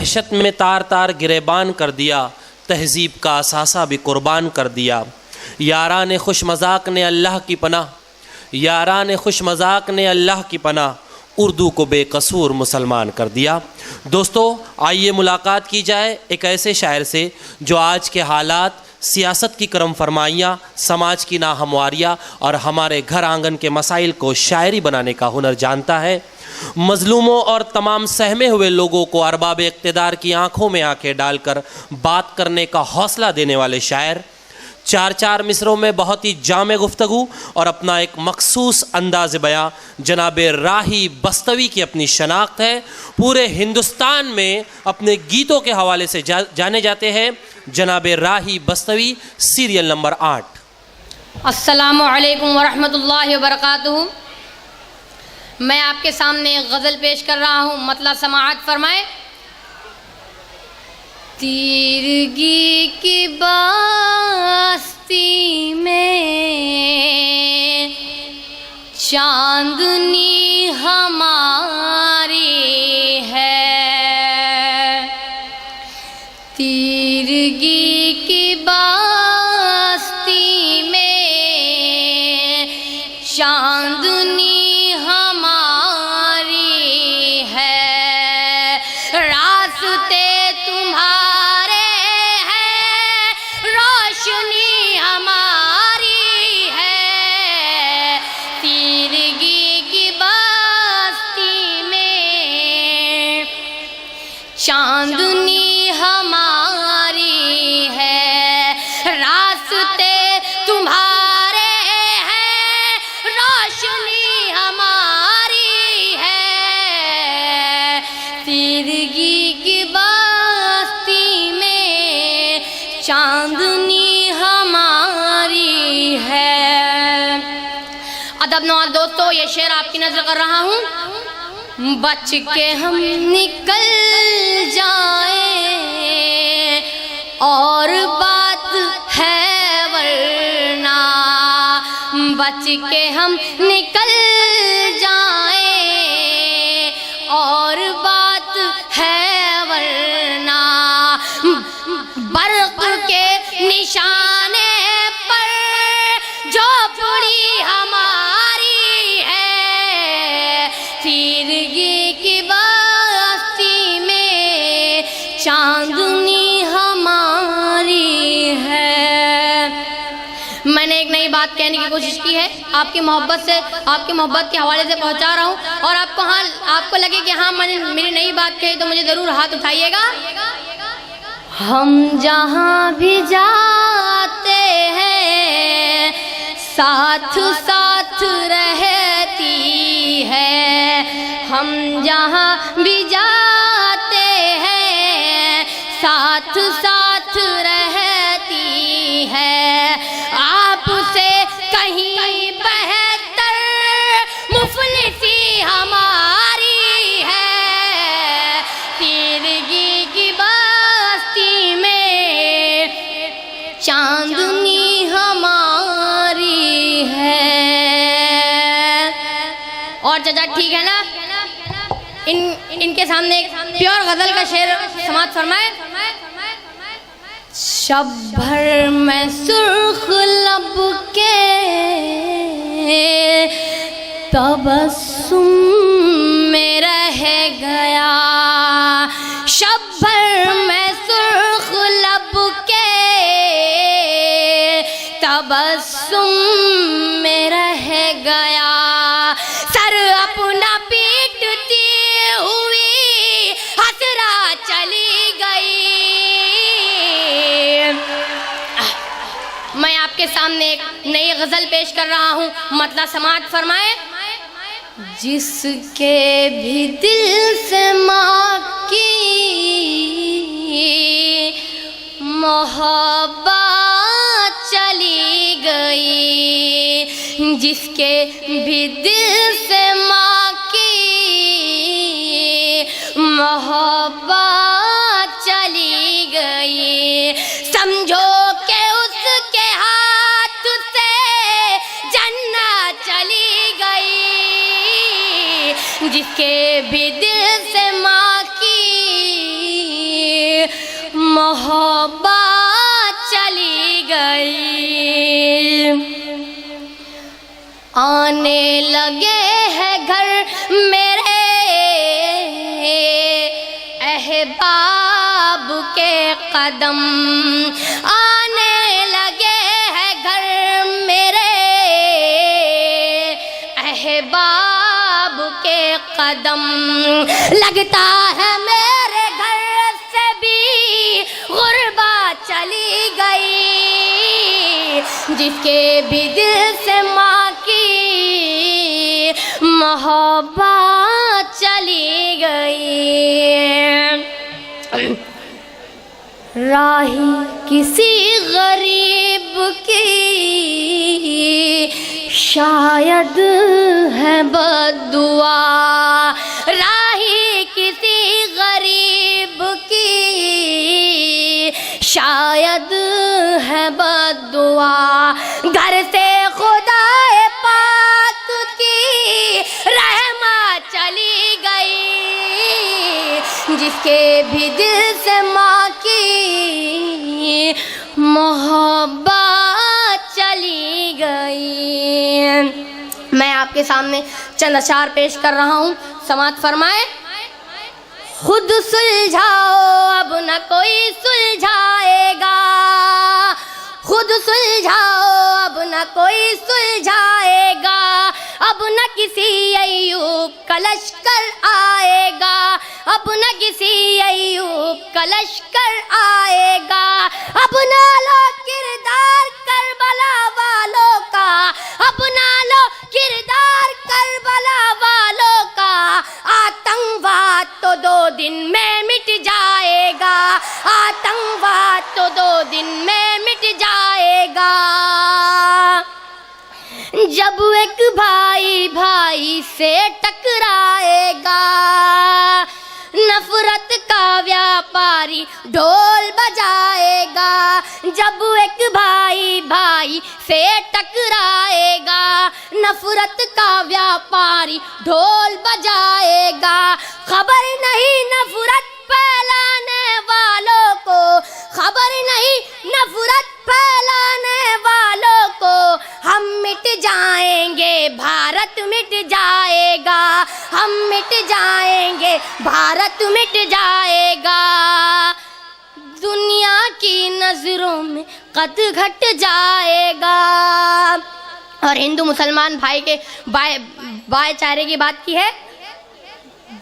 وحشت میں تار تار گریبان کر دیا، تہذیب کا اثاثہ بھی قربان کر دیا۔ یاران خوش مذاق نے اللہ کی پناہ، یاران خوش مذاق نے اللہ کی پناہ، اردو کو بے قصور مسلمان کر دیا۔ دوستو آئیے ملاقات کی جائے ایک ایسے شاعر سے جو آج کے حالات، سیاست کی کرم فرمائیاں، سماج کی ناہمواریاں اور ہمارے گھر آنگن کے مسائل کو شاعری بنانے کا ہنر جانتا ہے۔ مظلوموں اور تمام سہمے ہوئے لوگوں کو ارباب اقتدار کی آنکھوں میں آنکھیں ڈال کر بات کرنے کا حوصلہ دینے والے شاعر، چار چار مصروں میں بہت ہی جامع گفتگو اور اپنا ایک مخصوص انداز بیاں جناب راہی بستوی کی اپنی شناخت ہے۔ پورے ہندوستان میں اپنے گیتوں کے حوالے سے جانے جاتے ہیں جناب راہی بستوی، سیریل نمبر 8۔ السلام علیکم ورحمۃ اللہ وبرکاتہ۔ میں آپ کے سامنے ایک غزل پیش کر رہا ہوں، مطلع سماعت فرمائے۔ تیرگی کی باستی میں چاندنی ہماری ہے، تیرگی کی باستی میں چاندنی ہماری ہے، راستے تمہارے ہیں، روشنی ہماری ہے، تیرگی کی باستی میں چاندنی ہماری ہے، راستے تمہارے ہیں، روشنی ہماری ہے، تیرگی کی باستی میں چاندنی ہماری ہے۔ ادب نواز دوستو، یہ شعر آپ کی نظر کر رہا ہوں۔ بچ کے ہم نکل جائیں اور بات ہے ورنہ، بچ کے ہم نکل جائیں اور بات ہے ورنہ، برق کے نشانے پر جو پڑی ہماری ہے، تیرگی کی باستی میں چاندنی ہماری ہے۔ میں نے ایک نئی بات کہنے کی کوشش کی ہے، آپ کی محبت کے حوالے سے پہنچا رہا ہوں، اور آپ کو لگے کہ ہاں میں نے میری نئی بات کہی تو مجھے ضرور ہاتھ اٹھائیے گا۔ ہم جہاں بھی جاتے ہیں ساتھ ساتھ رہتی ہے، ہم جہاں بھی جاتے ہیں ساتھ ساتھ رہتی ہے، آپ سے کہیں بہتر مفلسی ہماری ہے، تیرگی کی باستی میں چاندنی ہماری ہے۔ اور چچا ٹھیک ہے نا؟ ان کے سامنے ایک پیور غزل کا شعر سماعت فرمائے۔ شب بھر میں سرخ لب کے تبسم میں رہ گیا، شب بھر میں سرخ لب کے تبسم میں رہ گیا، سر اپنا پیٹتی ہوئی حسرا چلی گئی۔ میں آپ کے سامنے ایک نئی غزل پیش کر رہا ہوں، مطلع سماعت فرمائے۔ جس کے بھی دل سے ماں کی محبت چلی گئی، جس کے بھی دل سے ماں کی محبت چلی گئی، سمجھو کہ اس کے ہاتھ سے جنت چلی گئی، جس کے بھی دل سے ماں کی آنے لگے ہیں گھر میرے احباب کے قدم، آنے لگے ہیں گھر میرے احباب کے قدم، لگتا ہے میرے گھر سے بھی غربت چلی گئی، جس کے بھی دل سے ماں کی محبت چلی گئی۔ راہی کسی غریب کی شاید ہے بد دعا، راہی کسی غریب کی شاید ہے بد دعا، گھر سے خدا پاک کی رحمت چلی گئی، جس کے بھی دل سے ماں کی محبت چلی گئی۔ میں آپ کے سامنے چند اشعار پیش کر رہا ہوں، سماعت فرمائے۔ خود سلجھاؤ اب نہ کوئی سلجھائے گا، خود سلجھاؤ اب نہ کوئی سلجھائے گا، اب نہ کسی ایوب کا لشکر آئے گا، اب نہ کسی ایوب کا لشکر آئے گا، اپنا لو کردار کربلا والوں کا، اپنا لو کردار کربلا والوں کا، آتنکواد تو 2 دن میں مٹ جائے گا، آتنکواد تو 2 دن میں مٹ جائے گا، جب ایک بھائی بھائی سے ٹکرائے گا، نفرت کا ویاپاری ڈھول بجائے گا، جب ایک بھائی بھائی سے ٹکرائے گا، نفرت کا ویاپاری ڈھول بجائے گا، خبر نہیں نفرت پھیلانے والوں کو، خبر نہیں نفرت پھیلانے والوں کو، ہم مٹ جائیں گے بھارت مٹ جائے گا، ہم مٹ جائیں گے بھارت مٹ جائے گا، دنیا کی نظروں میں قد گھٹ جائے گا۔ اور ہندو مسلمان بھائی کے بائیں چارے کی بات کی ہے،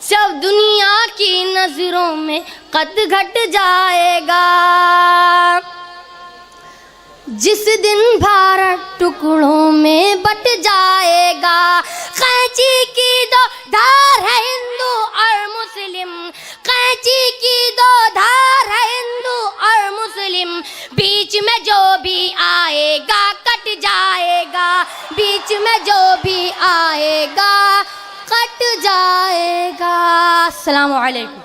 جب دنیا کی نظروں میں قد گھٹ جائے گا، جس دن بھارت ٹکڑوں میں بٹ جائے گا، قینچی کی 2 دھار ہے ہندو اور مسلم، قینچی کی 2 دھار ہے ہندو اور مسلم، بیچ میں جو بھی آئے گا کٹ جائے گا، بیچ میں جو بھی آئے گا کٹ جائے گا۔ السلام علیکم۔